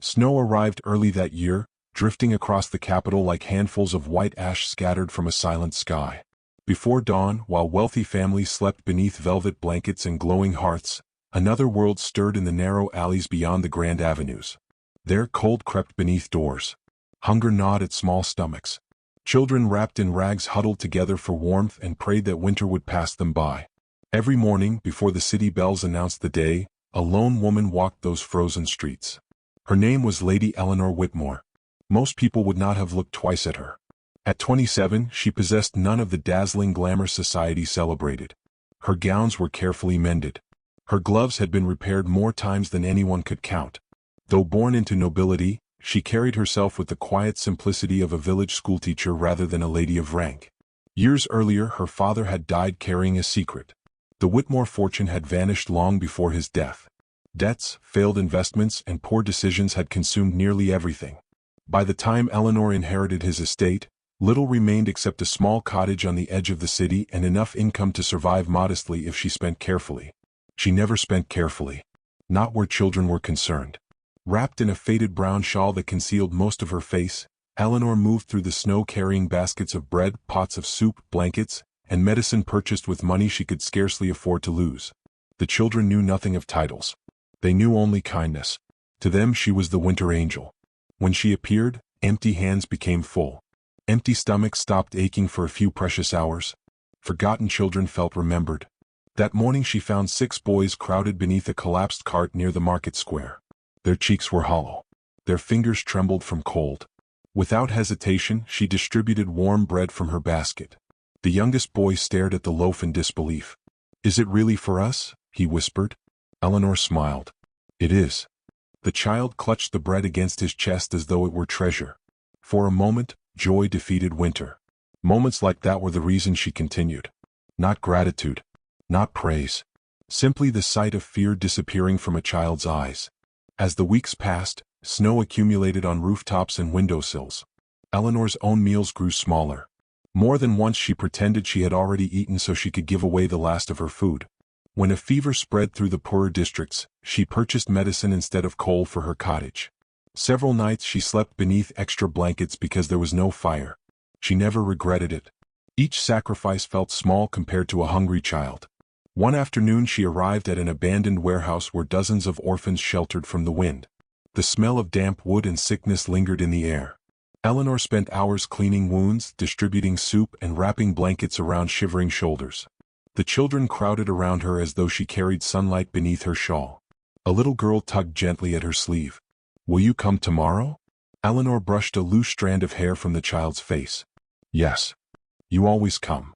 Snow arrived early that year, drifting across the capital like handfuls of white ash scattered from a silent sky. Before dawn, while wealthy families slept beneath velvet blankets and glowing hearths, another world stirred in the narrow alleys beyond the grand avenues. There cold crept beneath doors. Hunger gnawed at small stomachs. Children wrapped in rags huddled together for warmth and prayed that winter would pass them by. Every morning, before the city bells announced the day, a lone woman walked those frozen streets. Her name was Lady Eleanor Whitmore. Most people would not have looked twice at her. At 27, she possessed none of the dazzling glamour society celebrated. Her gowns were carefully mended. Her gloves had been repaired more times than anyone could count. Though born into nobility, she carried herself with the quiet simplicity of a village schoolteacher rather than a lady of rank. Years earlier, her father had died carrying a secret. The Whitmore fortune had vanished long before his death. Debts, failed investments, and poor decisions had consumed nearly everything. By the time Eleanor inherited his estate, little remained except a small cottage on the edge of the city and enough income to survive modestly if she spent carefully. She never spent carefully. Not where children were concerned. Wrapped in a faded brown shawl that concealed most of her face, Eleanor moved through the snow carrying baskets of bread, pots of soup, blankets, and medicine purchased with money she could scarcely afford to lose. The children knew nothing of titles. They knew only kindness. To them she was the winter angel. When she appeared, empty hands became full. Empty stomachs stopped aching for a few precious hours. Forgotten children felt remembered. That morning she found 6 boys crowded beneath a collapsed cart near the market square. Their cheeks were hollow. Their fingers trembled from cold. Without hesitation, she distributed warm bread from her basket. The youngest boy stared at the loaf in disbelief. "Is it really for us?" he whispered. Eleanor smiled. "It is." The child clutched the bread against his chest as though it were treasure. For a moment, joy defeated winter. Moments like that were the reason she continued. Not gratitude. Not praise. Simply the sight of fear disappearing from a child's eyes. As the weeks passed, snow accumulated on rooftops and windowsills. Eleanor's own meals grew smaller. More than once she pretended she had already eaten so she could give away the last of her food. When a fever spread through the poorer districts, she purchased medicine instead of coal for her cottage. Several nights she slept beneath extra blankets because there was no fire. She never regretted it. Each sacrifice felt small compared to a hungry child. One afternoon she arrived at an abandoned warehouse where dozens of orphans sheltered from the wind. The smell of damp wood and sickness lingered in the air. Eleanor spent hours cleaning wounds, distributing soup, and wrapping blankets around shivering shoulders. The children crowded around her as though she carried sunlight beneath her shawl. A little girl tugged gently at her sleeve. "Will you come tomorrow?" Eleanor brushed a loose strand of hair from the child's face. "Yes. You always come."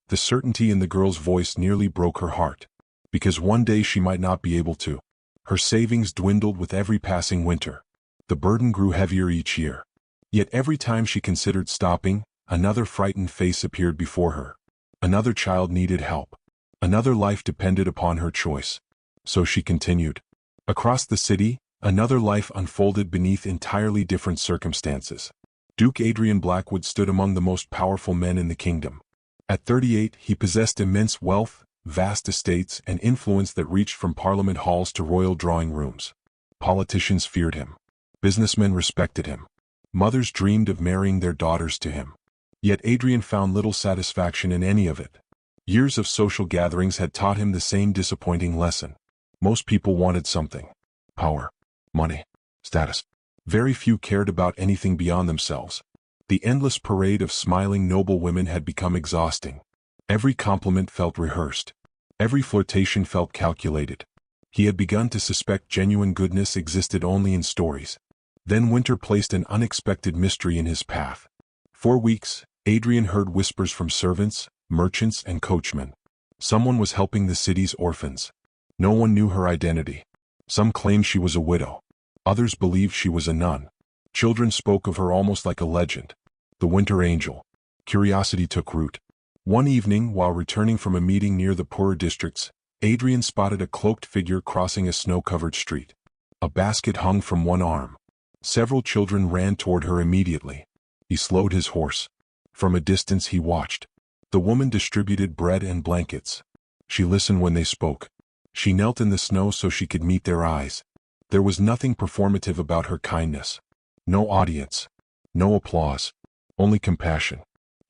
The certainty in the girl's voice nearly broke her heart. Because one day she might not be able to. Her savings dwindled with every passing winter. The burden grew heavier each year. Yet every time she considered stopping, another frightened face appeared before her. Another child needed help. Another life depended upon her choice. So she continued. Across the city, another life unfolded beneath entirely different circumstances. Duke Adrian Blackwood stood among the most powerful men in the kingdom. At 38, he possessed immense wealth, vast estates, and influence that reached from parliament halls to royal drawing rooms. Politicians feared him. Businessmen respected him. Mothers dreamed of marrying their daughters to him. Yet Adrian found little satisfaction in any of it. Years of social gatherings had taught him the same disappointing lesson. Most people wanted something. Power, money, status. Very few cared about anything beyond themselves. The endless parade of smiling noble women had become exhausting. Every compliment felt rehearsed. Every flirtation felt calculated. He had begun to suspect genuine goodness existed only in stories. Then winter placed an unexpected mystery in his path. For weeks, Adrian heard whispers from servants, merchants, and coachmen. Someone was helping the city's orphans. No one knew her identity. Some claimed she was a widow. Others believed she was a nun. Children spoke of her almost like a legend. The winter angel. Curiosity took root. One evening, while returning from a meeting near the poorer districts, Adrian spotted a cloaked figure crossing a snow-covered street. A basket hung from one arm. Several children ran toward her immediately. He slowed his horse. From a distance he watched. The woman distributed bread and blankets. She listened when they spoke. She knelt in the snow so she could meet their eyes. There was nothing performative about her kindness. No audience. No applause. Only compassion.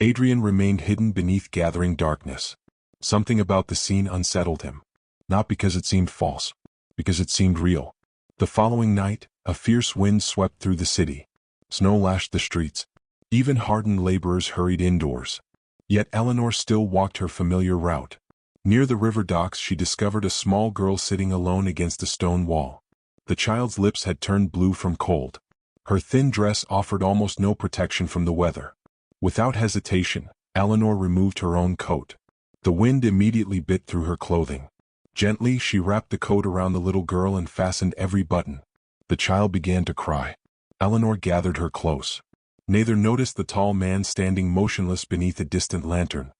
Adrian remained hidden beneath gathering darkness. Something about the scene unsettled him. Not because it seemed false. Because it seemed real. The following night, a fierce wind swept through the city. Snow lashed the streets. Even hardened laborers hurried indoors. Yet Eleanor still walked her familiar route. Near the river docks she discovered a small girl sitting alone against a stone wall. The child's lips had turned blue from cold. Her thin dress offered almost no protection from the weather. Without hesitation, Eleanor removed her own coat. The wind immediately bit through her clothing. Gently she wrapped the coat around the little girl and fastened every button. The child began to cry. Eleanor gathered her close. Neither noticed the tall man standing motionless beneath a distant lantern.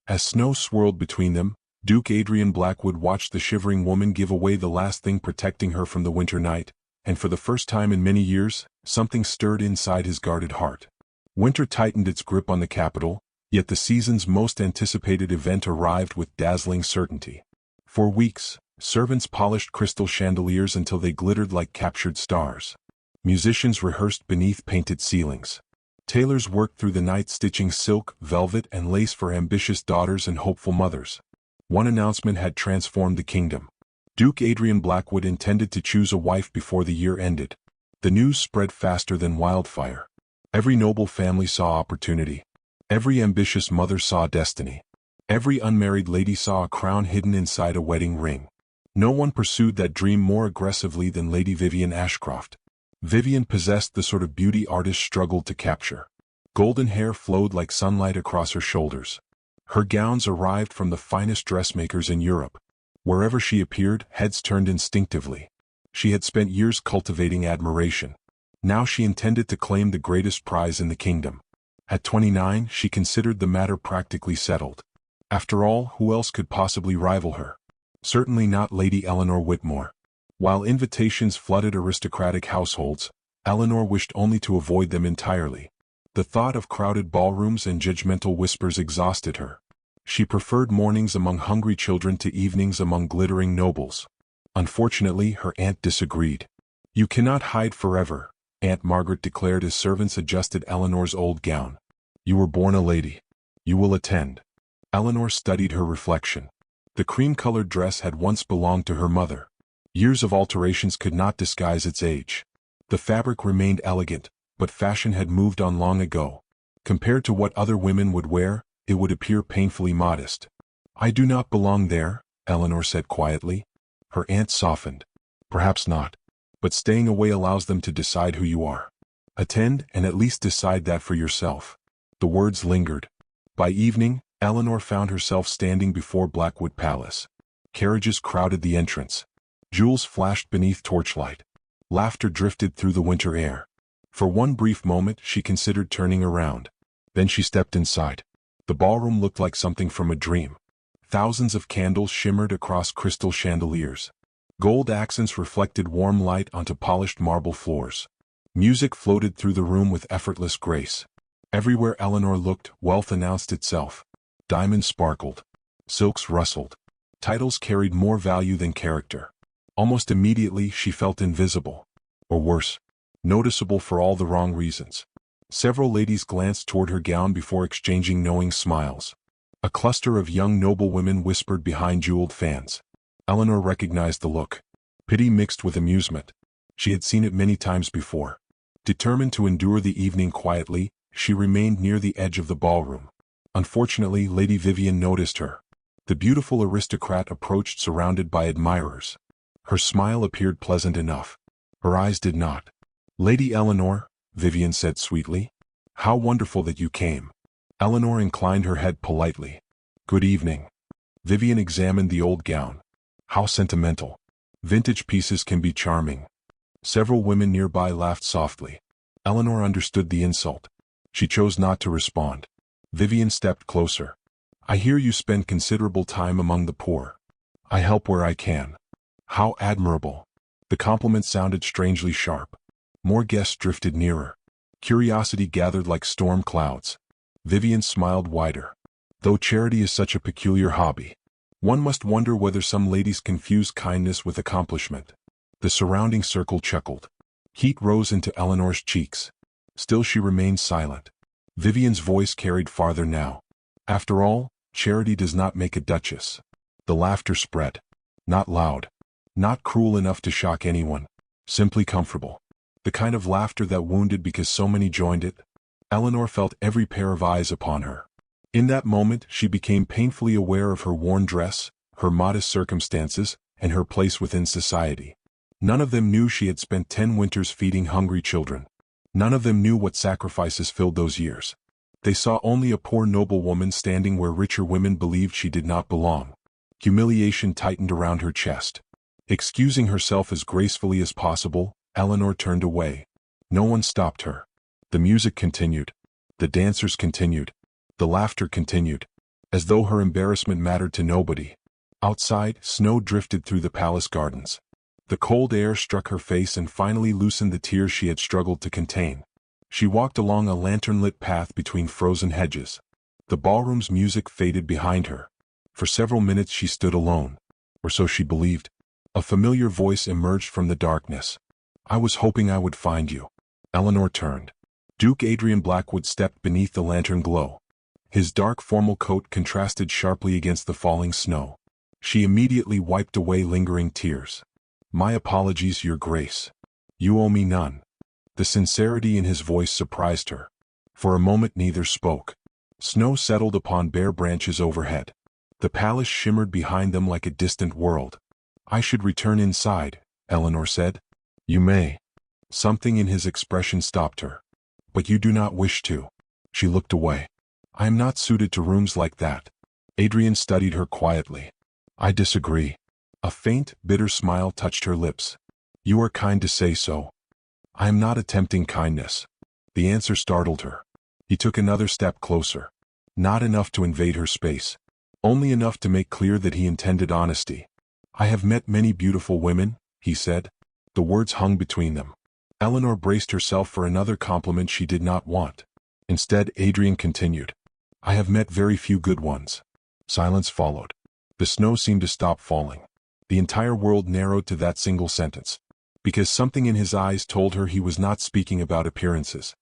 As snow swirled between them, Duke Adrian Blackwood watched the shivering woman give away the last thing protecting her from the winter night, and for the first time in many years, something stirred inside his guarded heart. Winter tightened its grip on the capital, yet the season's most anticipated event arrived with dazzling certainty. For weeks, servants polished crystal chandeliers until they glittered like captured stars. Musicians rehearsed beneath painted ceilings. Tailors worked through the night stitching silk, velvet, and lace for ambitious daughters and hopeful mothers. One announcement had transformed the kingdom. Duke Adrian Blackwood intended to choose a wife before the year ended. The news spread faster than wildfire. Every noble family saw opportunity. Every ambitious mother saw destiny. Every unmarried lady saw a crown hidden inside a wedding ring. No one pursued that dream more aggressively than Lady Vivian Ashcroft. Vivian possessed the sort of beauty artists struggled to capture. Golden hair flowed like sunlight across her shoulders. Her gowns arrived from the finest dressmakers in Europe. Wherever she appeared, heads turned instinctively. She had spent years cultivating admiration. Now she intended to claim the greatest prize in the kingdom. At 29, she considered the matter practically settled. After all, who else could possibly rival her? Certainly not Lady Eleanor Whitmore. While invitations flooded aristocratic households, Eleanor wished only to avoid them entirely. The thought of crowded ballrooms and judgmental whispers exhausted her. She preferred mornings among hungry children to evenings among glittering nobles. Unfortunately, her aunt disagreed. "You cannot hide forever," Aunt Margaret declared as servants adjusted Eleanor's old gown. "You were born a lady. You will attend." Eleanor studied her reflection. The cream-colored dress had once belonged to her mother. Years of alterations could not disguise its age. The fabric remained elegant, but fashion had moved on long ago. Compared to what other women would wear, it would appear painfully modest. "I do not belong there," Eleanor said quietly. Her aunt softened. "Perhaps not. But staying away allows them to decide who you are. Attend and at least decide that for yourself." The words lingered. By evening, Eleanor found herself standing before Blackwood Palace. Carriages crowded the entrance. Jewels flashed beneath torchlight. Laughter drifted through the winter air. For one brief moment she considered turning around. Then she stepped inside. The ballroom looked like something from a dream. Thousands of candles shimmered across crystal chandeliers. Gold accents reflected warm light onto polished marble floors. Music floated through the room with effortless grace. Everywhere Eleanor looked, wealth announced itself. Diamonds sparkled. Silks rustled. Titles carried more value than character. Almost immediately she felt invisible. Or worse, noticeable for all the wrong reasons. Several ladies glanced toward her gown before exchanging knowing smiles. A cluster of young noblewomen whispered behind jeweled fans. Eleanor recognized the look. Pity mixed with amusement. She had seen it many times before. Determined to endure the evening quietly, she remained near the edge of the ballroom. Unfortunately, Lady Vivian noticed her. The beautiful aristocrat approached surrounded by admirers. Her smile appeared pleasant enough. Her eyes did not. "Lady Eleanor," Vivian said sweetly. "How wonderful that you came." Eleanor inclined her head politely. "Good evening." Vivian examined the old gown. How sentimental. Vintage pieces can be charming. Several women nearby laughed softly. Eleanor understood the insult. She chose not to respond. Vivian stepped closer. "I hear you spend considerable time among the poor." "I help where I can." "How admirable." The compliment sounded strangely sharp. More guests drifted nearer. Curiosity gathered like storm clouds. Vivian smiled wider. "Though charity is such a peculiar hobby, one must wonder whether some ladies confuse kindness with accomplishment." The surrounding circle chuckled. Heat rose into Eleanor's cheeks. Still she remained silent. Vivian's voice carried farther now. After all, charity does not make a duchess. The laughter spread. Not loud. Not cruel enough to shock anyone. Simply comfortable. The kind of laughter that wounded because so many joined it. Eleanor felt every pair of eyes upon her. In that moment she became painfully aware of her worn dress, her modest circumstances, and her place within society. None of them knew she had spent 10 winters feeding hungry children. None of them knew what sacrifices filled those years. They saw only a poor noblewoman standing where richer women believed she did not belong. Humiliation tightened around her chest. Excusing herself as gracefully as possible, Eleanor turned away. No one stopped her. The music continued. The dancers continued. The laughter continued. As though her embarrassment mattered to nobody. Outside, snow drifted through the palace gardens. The cold air struck her face and finally loosened the tears she had struggled to contain. She walked along a lantern-lit path between frozen hedges. The ballroom's music faded behind her. For several minutes she stood alone. Or so she believed. A familiar voice emerged from the darkness. "I was hoping I would find you." Eleanor turned. Duke Adrian Blackwood stepped beneath the lantern glow. His dark formal coat contrasted sharply against the falling snow. She immediately wiped away lingering tears. "My apologies, Your Grace. You owe me none." The sincerity in his voice surprised her. For a moment neither spoke. Snow settled upon bare branches overhead. The palace shimmered behind them like a distant world. "I should return inside," Eleanor said. "You may." Something in his expression stopped her. "But you do not wish to." She looked away. "I am not suited to rooms like that." Adrian studied her quietly. "I disagree." A faint, bitter smile touched her lips. "You are kind to say so." "I am not attempting kindness." The answer startled her. He took another step closer. Not enough to invade her space. Only enough to make clear that he intended honesty. "I have met many beautiful women," he said. The words hung between them. Eleanor braced herself for another compliment she did not want. Instead, Adrian continued. "I have met very few good ones." Silence followed. The snow seemed to stop falling. The entire world narrowed to that single sentence. Because something in his eyes told her he was not speaking about appearances.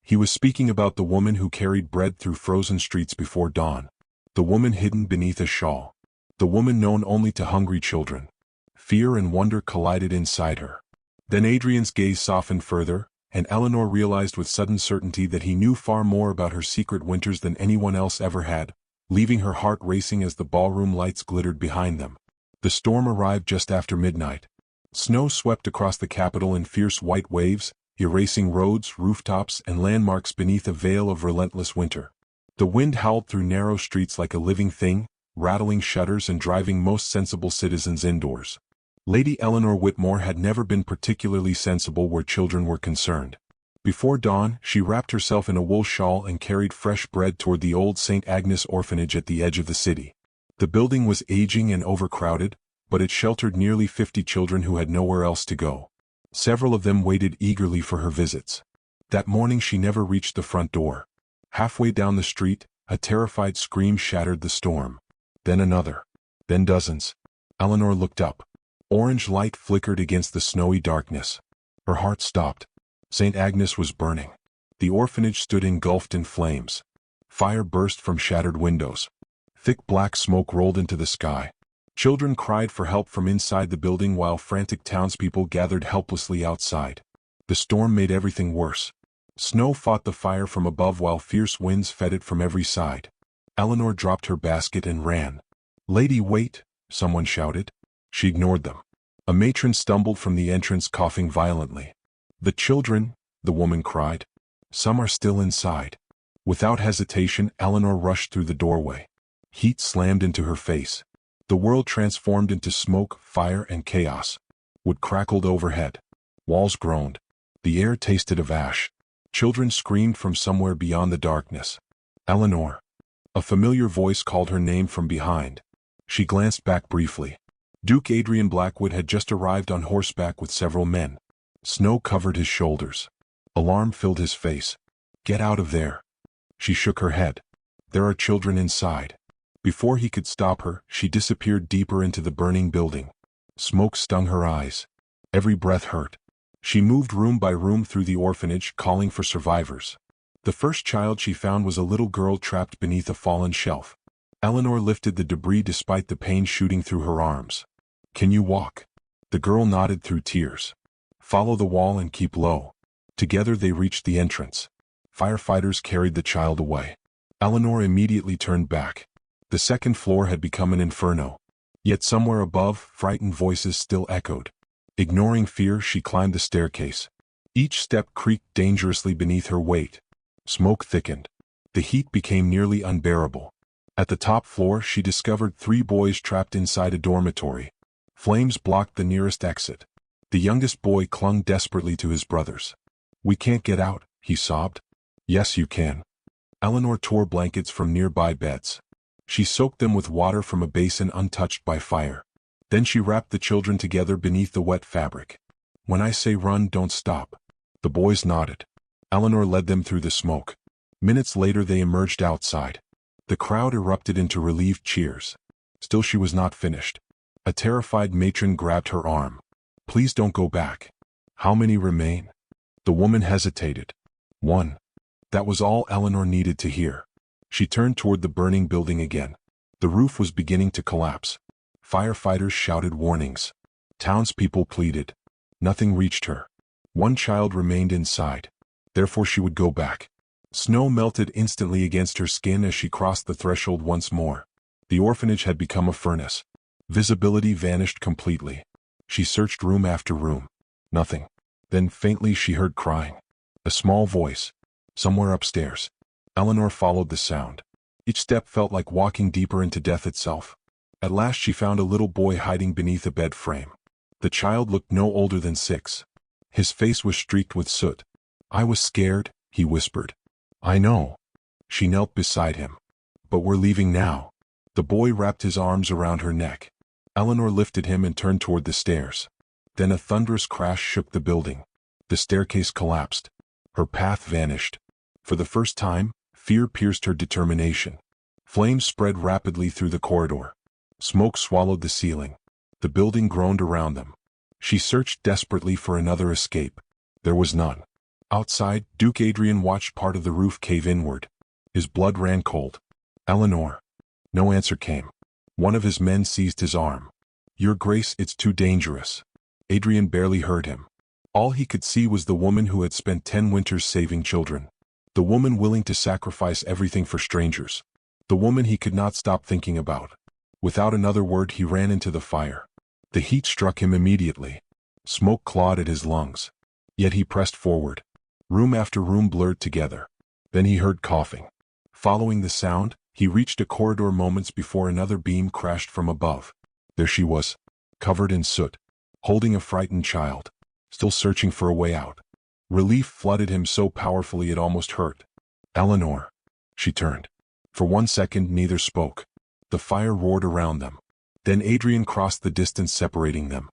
He was speaking about the woman who carried bread through frozen streets before dawn. The woman hidden beneath a shawl. The woman known only to hungry children. Fear and wonder collided inside her. Then Adrian's gaze softened further, and Eleanor realized with sudden certainty that he knew far more about her secret winters than anyone else ever had, leaving her heart racing as the ballroom lights glittered behind them. The storm arrived just after midnight. Snow swept across the capital in fierce white waves, erasing roads, rooftops, and landmarks beneath a veil of relentless winter. The wind howled through narrow streets like a living thing, rattling shutters and driving most sensible citizens indoors. Lady Eleanor Whitmore had never been particularly sensible where children were concerned. Before dawn, she wrapped herself in a wool shawl and carried fresh bread toward the old St. Agnes orphanage at the edge of the city. The building was aging and overcrowded, but it sheltered nearly 50 children who had nowhere else to go. Several of them waited eagerly for her visits. That morning she never reached the front door. Halfway down the street, a terrified scream shattered the storm. Then another. Then dozens. Eleanor looked up. Orange light flickered against the snowy darkness. Her heart stopped. St. Agnes was burning. The orphanage stood engulfed in flames. Fire burst from shattered windows. Thick black smoke rolled into the sky. Children cried for help from inside the building while frantic townspeople gathered helplessly outside. The storm made everything worse. Snow fought the fire from above while fierce winds fed it from every side. Eleanor dropped her basket and ran. "Lady, wait," someone shouted. She ignored them. A matron stumbled from the entrance coughing violently. "The children," the woman cried. "Some are still inside." Without hesitation, Eleanor rushed through the doorway. Heat slammed into her face. The world transformed into smoke, fire, and chaos. Wood crackled overhead. Walls groaned. The air tasted of ash. Children screamed from somewhere beyond the darkness. "Eleanor." A familiar voice called her name from behind. She glanced back briefly. Duke Adrian Blackwood had just arrived on horseback with several men. Snow covered his shoulders. Alarm filled his face. "Get out of there." She shook her head. "There are children inside." Before he could stop her, she disappeared deeper into the burning building. Smoke stung her eyes. Every breath hurt. She moved room by room through the orphanage, calling for survivors. The first child she found was a little girl trapped beneath a fallen shelf. Eleanor lifted the debris despite the pain shooting through her arms. "Can you walk?" The girl nodded through tears. "Follow the wall and keep low." Together they reached the entrance. Firefighters carried the child away. Eleanor immediately turned back. The second floor had become an inferno. Yet somewhere above, frightened voices still echoed. Ignoring fear, she climbed the staircase. Each step creaked dangerously beneath her weight. Smoke thickened. The heat became nearly unbearable. At the top floor, she discovered 3 boys trapped inside a dormitory. Flames blocked the nearest exit. The youngest boy clung desperately to his brothers. "We can't get out," he sobbed. "Yes, you can." Eleanor tore blankets from nearby beds. She soaked them with water from a basin untouched by fire. Then she wrapped the children together beneath the wet fabric. "When I say run, don't stop." The boys nodded. Eleanor led them through the smoke. Minutes later they emerged outside. The crowd erupted into relieved cheers. Still she was not finished. A terrified matron grabbed her arm. "Please don't go back." "How many remain?" The woman hesitated. "1." That was all Eleanor needed to hear. She turned toward the burning building again. The roof was beginning to collapse. Firefighters shouted warnings. Townspeople pleaded. Nothing reached her. 1 child remained inside. Therefore she would go back. Snow melted instantly against her skin as she crossed the threshold once more. The orphanage had become a furnace. Visibility vanished completely. She searched room after room. Nothing. Then faintly she heard crying. A small voice. Somewhere upstairs. Eleanor followed the sound. Each step felt like walking deeper into death itself. At last she found a little boy hiding beneath a bed frame. The child looked no older than 6. His face was streaked with soot. "I was scared," he whispered. "I know." She knelt beside him. "But we're leaving now." The boy wrapped his arms around her neck. Eleanor lifted him and turned toward the stairs. Then a thunderous crash shook the building. The staircase collapsed. Her path vanished. For the first time, fear pierced her determination. Flames spread rapidly through the corridor. Smoke swallowed the ceiling. The building groaned around them. She searched desperately for another escape. There was none. Outside, Duke Adrian watched part of the roof cave inward. His blood ran cold. "Eleanor." No answer came. One of his men seized his arm. "Your Grace, it's too dangerous." Adrian barely heard him. All he could see was the woman who had spent 10 winters saving children. The woman willing to sacrifice everything for strangers. The woman he could not stop thinking about. Without another word he ran into the fire. The heat struck him immediately. Smoke clawed at his lungs. Yet he pressed forward. Room after room blurred together. Then he heard coughing. Following the sound, he reached a corridor moments before another beam crashed from above. There she was, covered in soot, holding a frightened child, still searching for a way out. Relief flooded him so powerfully it almost hurt. "Eleanor." She turned. For 1 second neither spoke. The fire roared around them. Then Adrian crossed the distance separating them.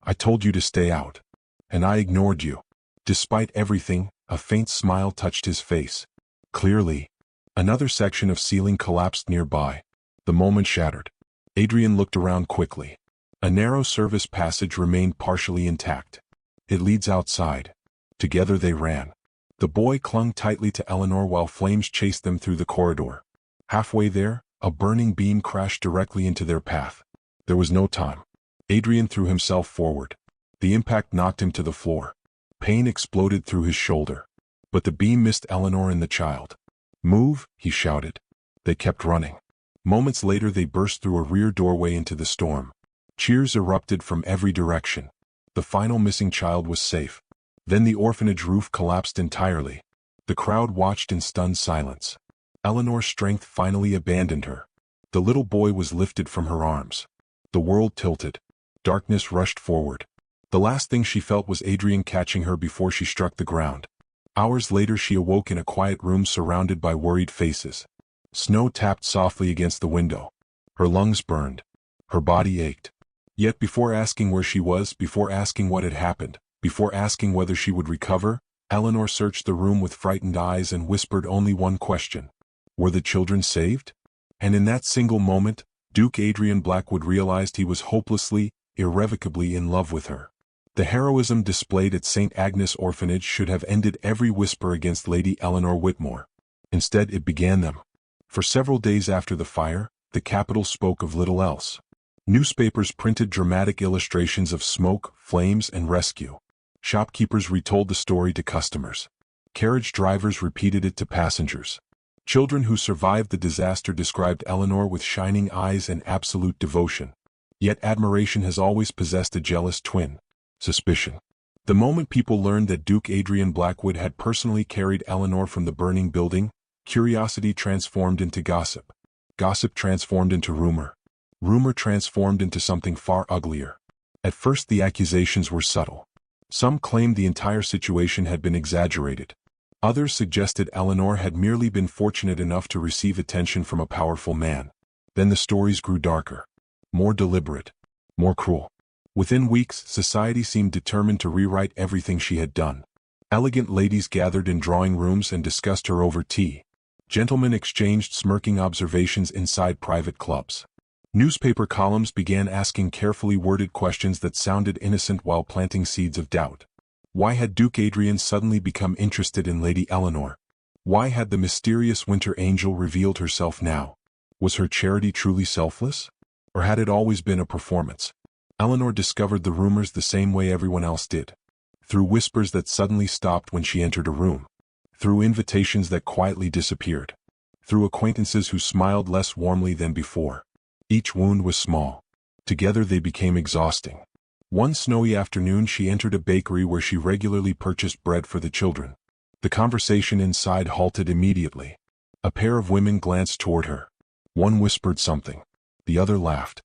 "I told you to stay out. And I ignored you." Despite everything, a faint smile touched his face. Clearly. Another section of ceiling collapsed nearby. The moment shattered. Adrian looked around quickly. A narrow service passage remained partially intact. "It leads outside." Together they ran. The boy clung tightly to Eleanor while flames chased them through the corridor. Halfway there, a burning beam crashed directly into their path. There was no time. Adrian threw himself forward. The impact knocked him to the floor. Pain exploded through his shoulder. But the beam missed Eleanor and the child. "Move," he shouted. They kept running. Moments later they burst through a rear doorway into the storm. Cheers erupted from every direction. The final missing child was safe. Then the orphanage roof collapsed entirely. The crowd watched in stunned silence. Eleanor's strength finally abandoned her. The little boy was lifted from her arms. The world tilted. Darkness rushed forward. The last thing she felt was Adrian catching her before she struck the ground. Hours later she awoke in a quiet room surrounded by worried faces. Snow tapped softly against the window. Her lungs burned. Her body ached. Yet before asking where she was, before asking what had happened, before asking whether she would recover, Eleanor searched the room with frightened eyes and whispered only one question. Were the children saved? And in that single moment, Duke Adrian Blackwood realized he was hopelessly, irrevocably in love with her. The heroism displayed at St. Agnes Orphanage should have ended every whisper against Lady Eleanor Whitmore. Instead, it began them. For several days after the fire, the capital spoke of little else. Newspapers printed dramatic illustrations of smoke, flames, and rescue. Shopkeepers retold the story to customers. Carriage drivers repeated it to passengers. Children who survived the disaster described Eleanor with shining eyes and absolute devotion. Yet admiration has always possessed a jealous twin: suspicion. The moment people learned that Duke Adrian Blackwood had personally carried Eleanor from the burning building, curiosity transformed into gossip. Gossip transformed into rumor. Rumor transformed into something far uglier. At first the accusations were subtle. Some claimed the entire situation had been exaggerated. Others suggested Eleanor had merely been fortunate enough to receive attention from a powerful man. Then the stories grew darker, more deliberate, more cruel. Within weeks, society seemed determined to rewrite everything she had done. Elegant ladies gathered in drawing rooms and discussed her over tea. Gentlemen exchanged smirking observations inside private clubs. Newspaper columns began asking carefully worded questions that sounded innocent while planting seeds of doubt. Why had Duke Adrian suddenly become interested in Lady Eleanor? Why had the mysterious winter angel revealed herself now? Was her charity truly selfless? Or had it always been a performance? Eleanor discovered the rumors the same way everyone else did. Through whispers that suddenly stopped when she entered a room. Through invitations that quietly disappeared. Through acquaintances who smiled less warmly than before. Each wound was small. Together they became exhausting. One snowy afternoon she entered a bakery where she regularly purchased bread for the children. The conversation inside halted immediately. A pair of women glanced toward her. One whispered something. The other laughed.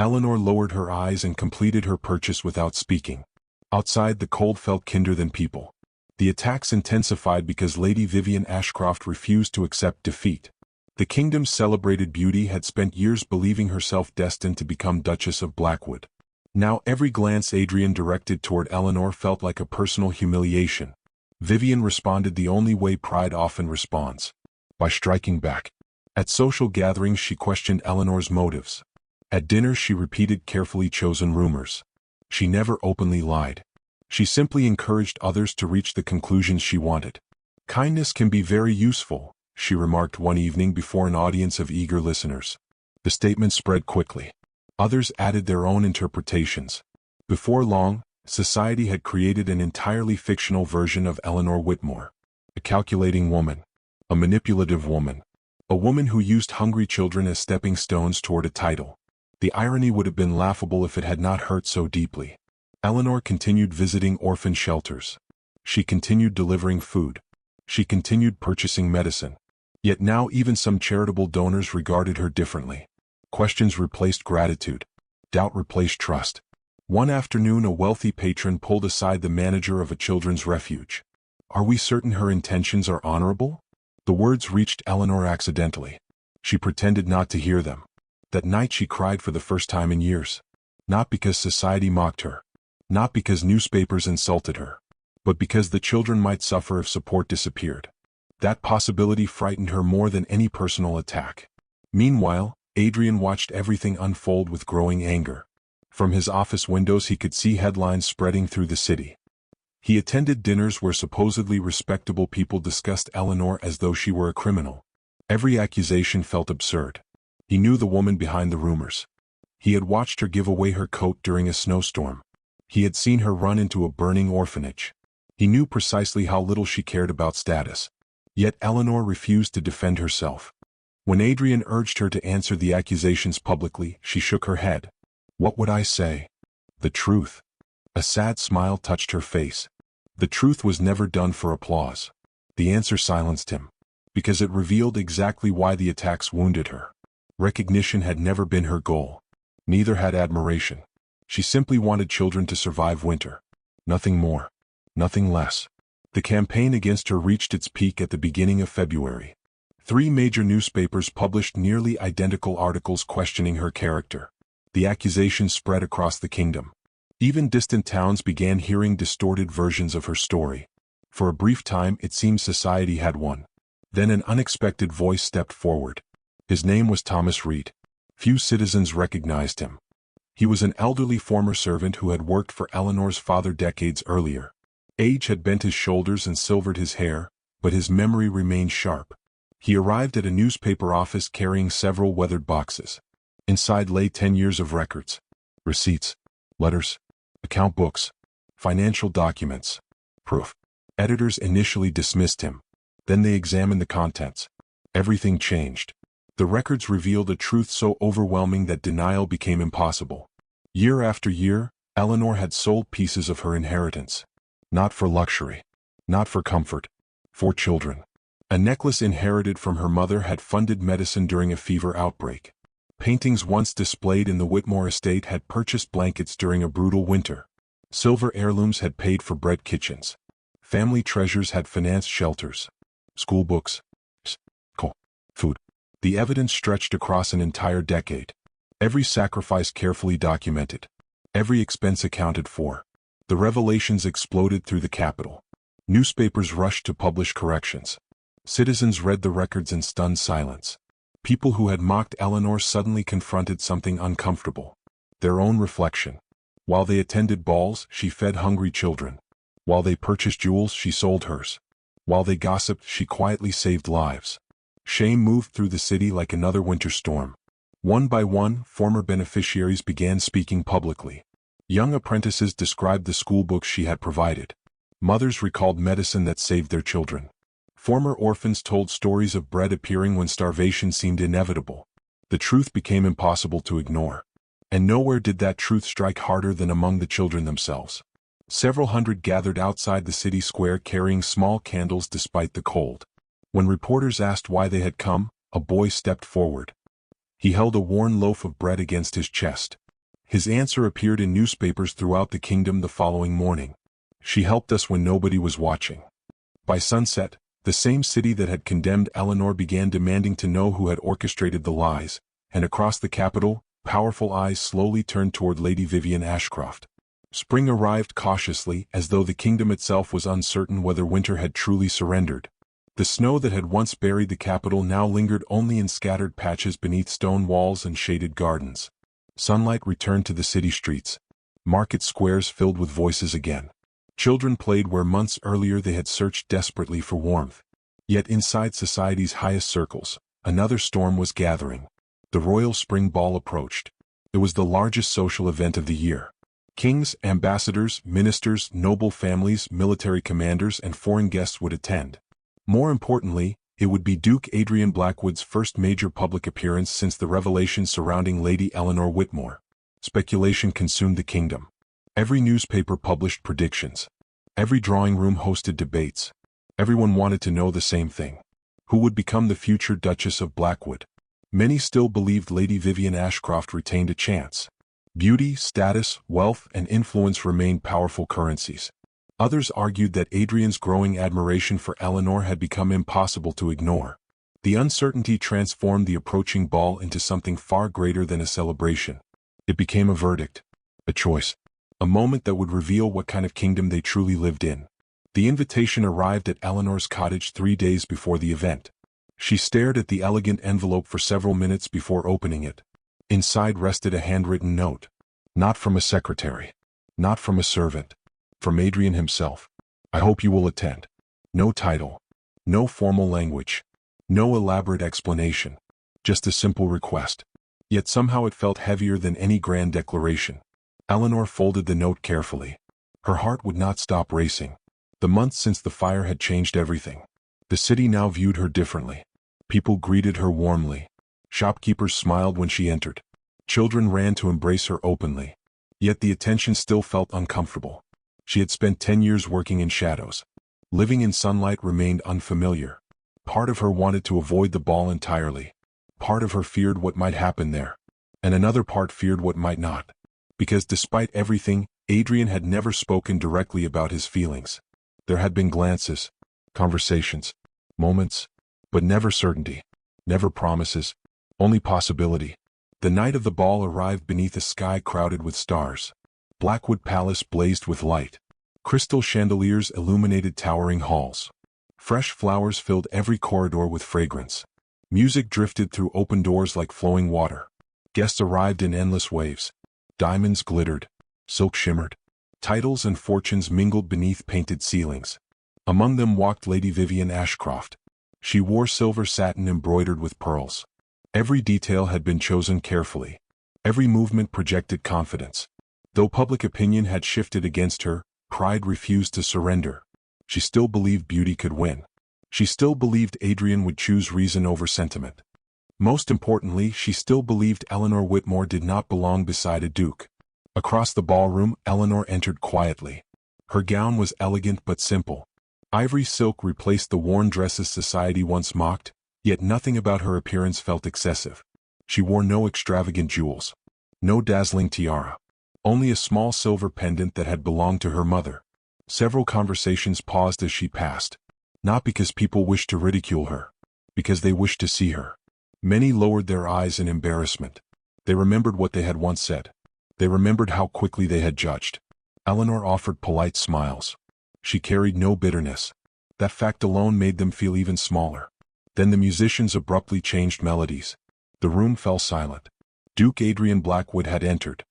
Eleanor lowered her eyes and completed her purchase without speaking. Outside the cold felt kinder than people. The attacks intensified because Lady Vivian Ashcroft refused to accept defeat. The kingdom's celebrated beauty had spent years believing herself destined to become Duchess of Blackwood. Now every glance Adrian directed toward Eleanor felt like a personal humiliation. Vivian responded the only way pride often responds: by striking back. At social gatherings she questioned Eleanor's motives. At dinner she repeated carefully chosen rumors. She never openly lied. She simply encouraged others to reach the conclusions she wanted. Kindness can be very useful, she remarked one evening before an audience of eager listeners. The statement spread quickly. Others added their own interpretations. Before long, society had created an entirely fictional version of Eleanor Whitmore. A calculating woman. A manipulative woman. A woman who used hungry children as stepping stones toward a title. The irony would have been laughable if it had not hurt so deeply. Eleanor continued visiting orphan shelters. She continued delivering food. She continued purchasing medicine. Yet now even some charitable donors regarded her differently. Questions replaced gratitude. Doubt replaced trust. One afternoon a wealthy patron pulled aside the manager of a children's refuge. "Are we certain her intentions are honorable?" The words reached Eleanor accidentally. She pretended not to hear them. That night she cried for the first time in years. Not because society mocked her. Not because newspapers insulted her. But because the children might suffer if support disappeared. That possibility frightened her more than any personal attack. Meanwhile, Adrian watched everything unfold with growing anger. From his office windows he could see headlines spreading through the city. He attended dinners where supposedly respectable people discussed Eleanor as though she were a criminal. Every accusation felt absurd. He knew the woman behind the rumors. He had watched her give away her coat during a snowstorm. He had seen her run into a burning orphanage. He knew precisely how little she cared about status. Yet Eleanor refused to defend herself. When Adrian urged her to answer the accusations publicly, she shook her head. What would I say? The truth. A sad smile touched her face. The truth was never done for applause. The answer silenced him. Because it revealed exactly why the attacks wounded her. Recognition had never been her goal. Neither had admiration. She simply wanted children to survive winter. Nothing more. Nothing less. The campaign against her reached its peak at the beginning of February. 3 major newspapers published nearly identical articles questioning her character. The accusations spread across the kingdom. Even distant towns began hearing distorted versions of her story. For a brief time it seemed society had won. Then an unexpected voice stepped forward. His name was Thomas Reed. Few citizens recognized him. He was an elderly former servant who had worked for Eleanor's father decades earlier. Age had bent his shoulders and silvered his hair, but his memory remained sharp. He arrived at a newspaper office carrying several weathered boxes. Inside lay 10 years of records, receipts, letters, account books, financial documents, proof. Editors initially dismissed him. Then they examined the contents. Everything changed. The records revealed a truth so overwhelming that denial became impossible. Year after year, Eleanor had sold pieces of her inheritance. Not for luxury. Not for comfort. For children. A necklace inherited from her mother had funded medicine during a fever outbreak. Paintings once displayed in the Whitmore estate had purchased blankets during a brutal winter. Silver heirlooms had paid for bread kitchens. Family treasures had financed shelters. School books. Food. The evidence stretched across an entire decade. Every sacrifice carefully documented. Every expense accounted for. The revelations exploded through the capital. Newspapers rushed to publish corrections. Citizens read the records in stunned silence. People who had mocked Eleanor suddenly confronted something uncomfortable. Their own reflection. While they attended balls, she fed hungry children. While they purchased jewels, she sold hers. While they gossiped, she quietly saved lives. Shame moved through the city like another winter storm. One by one, former beneficiaries began speaking publicly. Young apprentices described the schoolbooks she had provided. Mothers recalled medicine that saved their children. Former orphans told stories of bread appearing when starvation seemed inevitable. The truth became impossible to ignore. And nowhere did that truth strike harder than among the children themselves. Several hundred gathered outside the city square carrying small candles despite the cold. When reporters asked why they had come, a boy stepped forward. He held a worn loaf of bread against his chest. His answer appeared in newspapers throughout the kingdom the following morning. She helped us when nobody was watching. By sunset, the same city that had condemned Eleanor began demanding to know who had orchestrated the lies, and across the capital, powerful eyes slowly turned toward Lady Vivian Ashcroft. Spring arrived cautiously, as though the kingdom itself was uncertain whether winter had truly surrendered. The snow that had once buried the capital now lingered only in scattered patches beneath stone walls and shaded gardens. Sunlight returned to the city streets. Market squares filled with voices again. Children played where months earlier they had searched desperately for warmth. Yet inside society's highest circles, another storm was gathering. The royal spring ball approached. It was the largest social event of the year. Kings, ambassadors, ministers, noble families, military commanders, and foreign guests would attend. More importantly, it would be Duke Adrian Blackwood's first major public appearance since the revelations surrounding Lady Eleanor Whitmore. Speculation consumed the kingdom. Every newspaper published predictions. Every drawing room hosted debates. Everyone wanted to know the same thing. Who would become the future Duchess of Blackwood? Many still believed Lady Vivian Ashcroft retained a chance. Beauty, status, wealth, and influence remained powerful currencies. Others argued that Adrian's growing admiration for Eleanor had become impossible to ignore. The uncertainty transformed the approaching ball into something far greater than a celebration. It became a verdict, a choice, a moment that would reveal what kind of kingdom they truly lived in. The invitation arrived at Eleanor's cottage 3 days before the event. She stared at the elegant envelope for several minutes before opening it. Inside rested a handwritten note. Not from a secretary. Not from a servant. From Adrian himself. I hope you will attend. No title. No formal language. No elaborate explanation. Just a simple request. Yet somehow it felt heavier than any grand declaration. Eleanor folded the note carefully. Her heart would not stop racing. The months since the fire had changed everything. The city now viewed her differently. People greeted her warmly. Shopkeepers smiled when she entered. Children ran to embrace her openly. Yet the attention still felt uncomfortable. She had spent 10 years working in shadows. Living in sunlight remained unfamiliar. Part of her wanted to avoid the ball entirely. Part of her feared what might happen there. And another part feared what might not. Because despite everything, Adrian had never spoken directly about his feelings. There had been glances, conversations, moments, but never certainty, never promises, only possibility. The night of the ball arrived beneath a sky crowded with stars. Blackwood Palace blazed with light. Crystal chandeliers illuminated towering halls. Fresh flowers filled every corridor with fragrance. Music drifted through open doors like flowing water. Guests arrived in endless waves. Diamonds glittered. Silk shimmered. Titles and fortunes mingled beneath painted ceilings. Among them walked Lady Vivian Ashcroft. She wore silver satin embroidered with pearls. Every detail had been chosen carefully. Every movement projected confidence. Though public opinion had shifted against her, pride refused to surrender. She still believed beauty could win. She still believed Adrian would choose reason over sentiment. Most importantly, she still believed Eleanor Whitmore did not belong beside a duke. Across the ballroom, Eleanor entered quietly. Her gown was elegant but simple. Ivory silk replaced the worn dresses society once mocked, yet nothing about her appearance felt excessive. She wore no extravagant jewels. No dazzling tiara. Only a small silver pendant that had belonged to her mother. Several conversations paused as she passed. Not because people wished to ridicule her. Because they wished to see her. Many lowered their eyes in embarrassment. They remembered what they had once said. They remembered how quickly they had judged. Eleanor offered polite smiles. She carried no bitterness. That fact alone made them feel even smaller. Then the musicians abruptly changed melodies. The room fell silent. Duke Adrian Blackwood had entered.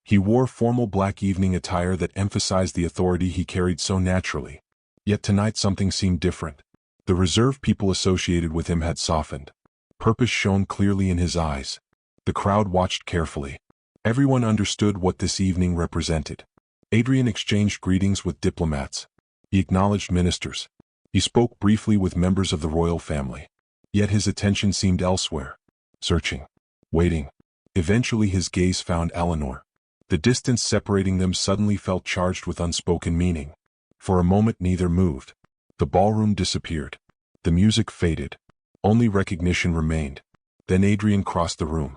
He wore formal black evening attire that emphasized the authority he carried so naturally. Yet tonight something seemed different. The reserved people associated with him had softened. Purpose shone clearly in his eyes. The crowd watched carefully. Everyone understood what this evening represented. Adrian exchanged greetings with diplomats. He acknowledged ministers. He spoke briefly with members of the royal family. Yet his attention seemed elsewhere. Searching. Waiting. Eventually his gaze found Eleanor. The distance separating them suddenly felt charged with unspoken meaning. For a moment neither moved. The ballroom disappeared. The music faded. Only recognition remained. Then Adrian crossed the room.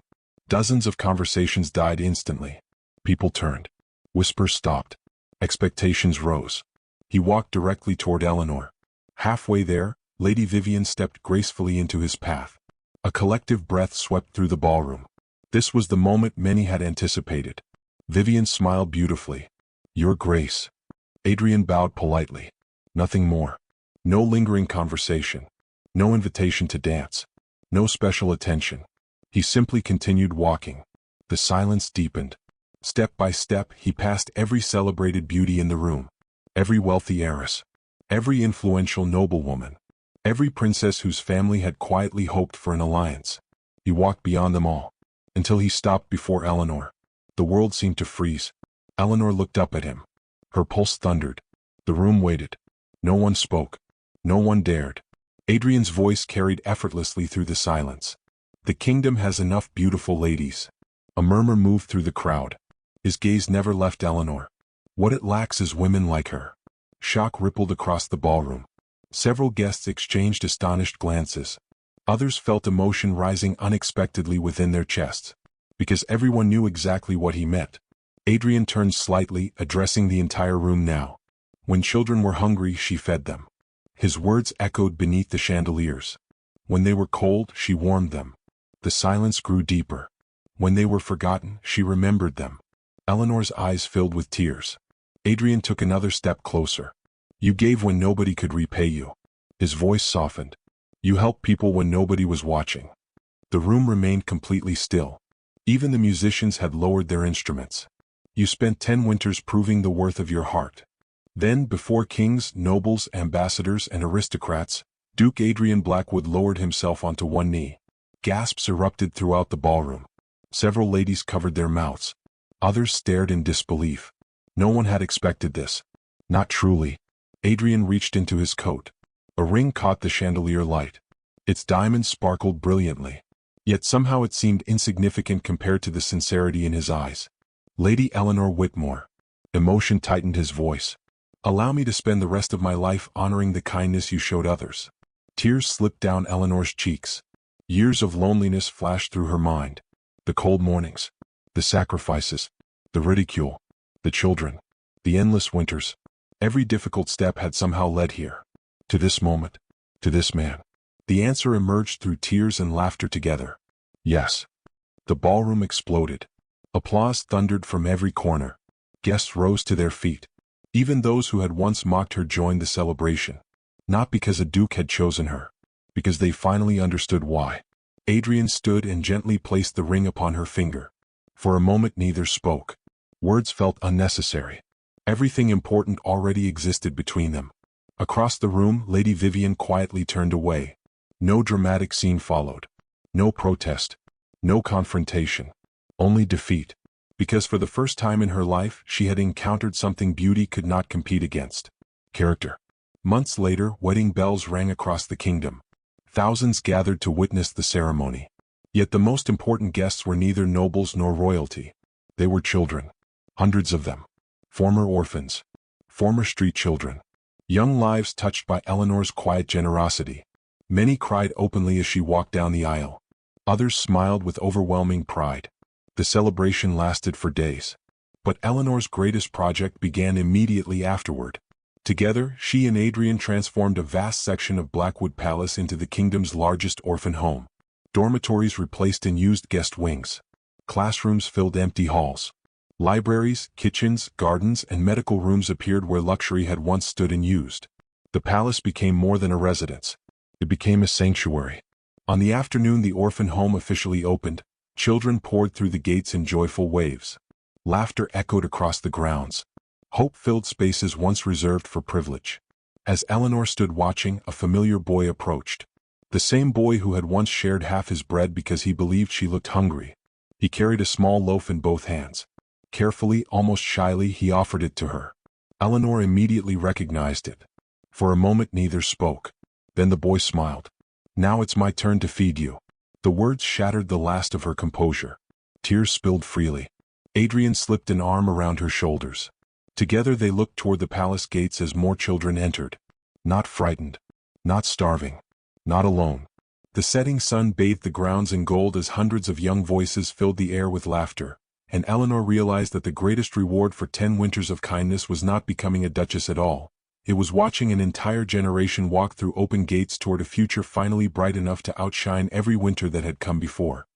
Dozens of conversations died instantly. People turned. Whispers stopped. Expectations rose. He walked directly toward Eleanor. Halfway there, Lady Vivian stepped gracefully into his path. A collective breath swept through the ballroom. This was the moment many had anticipated. Vivian smiled beautifully. "Your Grace." Adrian bowed politely. Nothing more. No lingering conversation. No invitation to dance. No special attention. He simply continued walking. The silence deepened. Step by step, he passed every celebrated beauty in the room. Every wealthy heiress. Every influential noblewoman. Every princess whose family had quietly hoped for an alliance. He walked beyond them all. Until he stopped before Eleanor. The world seemed to freeze. Eleanor looked up at him. Her pulse thundered. The room waited. No one spoke. No one dared. Adrian's voice carried effortlessly through the silence. "The kingdom has enough beautiful ladies." A murmur moved through the crowd. His gaze never left Eleanor. "What it lacks is women like her." Shock rippled across the ballroom. Several guests exchanged astonished glances. Others felt emotion rising unexpectedly within their chests. Because everyone knew exactly what he meant. Adrian turned slightly, addressing the entire room now. When children were hungry, she fed them. His words echoed beneath the chandeliers. When they were cold, she warmed them. The silence grew deeper. When they were forgotten, she remembered them. Eleanor's eyes filled with tears. Adrian took another step closer. "You gave when nobody could repay you." His voice softened. "You helped people when nobody was watching." The room remained completely still. Even the musicians had lowered their instruments. "You spent 10 winters proving the worth of your heart." Then, before kings, nobles, ambassadors, and aristocrats, Duke Adrian Blackwood lowered himself onto one knee. Gasps erupted throughout the ballroom. Several ladies covered their mouths. Others stared in disbelief. No one had expected this. Not truly. Adrian reached into his coat. A ring caught the chandelier light. Its diamonds sparkled brilliantly. Yet somehow it seemed insignificant compared to the sincerity in his eyes. "Lady Eleanor Whitmore." Emotion tightened his voice. "Allow me to spend the rest of my life honoring the kindness you showed others." Tears slipped down Eleanor's cheeks. Years of loneliness flashed through her mind. The cold mornings. The sacrifices. The ridicule. The children. The endless winters. Every difficult step had somehow led here. To this moment. To this man. The answer emerged through tears and laughter together. Yes. The ballroom exploded. Applause thundered from every corner. Guests rose to their feet. Even those who had once mocked her joined the celebration. Not because a duke had chosen her. Because they finally understood why. Adrian stood and gently placed the ring upon her finger. For a moment neither spoke. Words felt unnecessary. Everything important already existed between them. Across the room, Lady Vivian quietly turned away. No dramatic scene followed. No protest. No confrontation. Only defeat. Because for the first time in her life, she had encountered something beauty could not compete against. Character. Months later, wedding bells rang across the kingdom. Thousands gathered to witness the ceremony. Yet the most important guests were neither nobles nor royalty. They were children. Hundreds of them. Former orphans. Former street children. Young lives touched by Eleanor's quiet generosity. Many cried openly as she walked down the aisle. Others smiled with overwhelming pride. The celebration lasted for days. But Eleanor's greatest project began immediately afterward. Together, she and Adrian transformed a vast section of Blackwood Palace into the kingdom's largest orphan home. Dormitories replaced unused guest wings. Classrooms filled empty halls. Libraries, kitchens, gardens, and medical rooms appeared where luxury had once stood unused. The palace became more than a residence. It became a sanctuary. On the afternoon the orphan home officially opened, children poured through the gates in joyful waves. Laughter echoed across the grounds. Hope filled spaces once reserved for privilege. As Eleanor stood watching, a familiar boy approached. The same boy who had once shared half his bread because he believed she looked hungry. He carried a small loaf in both hands. Carefully, almost shyly, he offered it to her. Eleanor immediately recognized it. For a moment neither spoke. Then the boy smiled. "Now it's my turn to feed you." The words shattered the last of her composure. Tears spilled freely. Adrian slipped an arm around her shoulders. Together they looked toward the palace gates as more children entered. Not frightened. Not starving. Not alone. The setting sun bathed the grounds in gold as hundreds of young voices filled the air with laughter, and Eleanor realized that the greatest reward for 10 winters of kindness was not becoming a duchess at all. It was watching an entire generation walk through open gates toward a future finally bright enough to outshine every winter that had come before.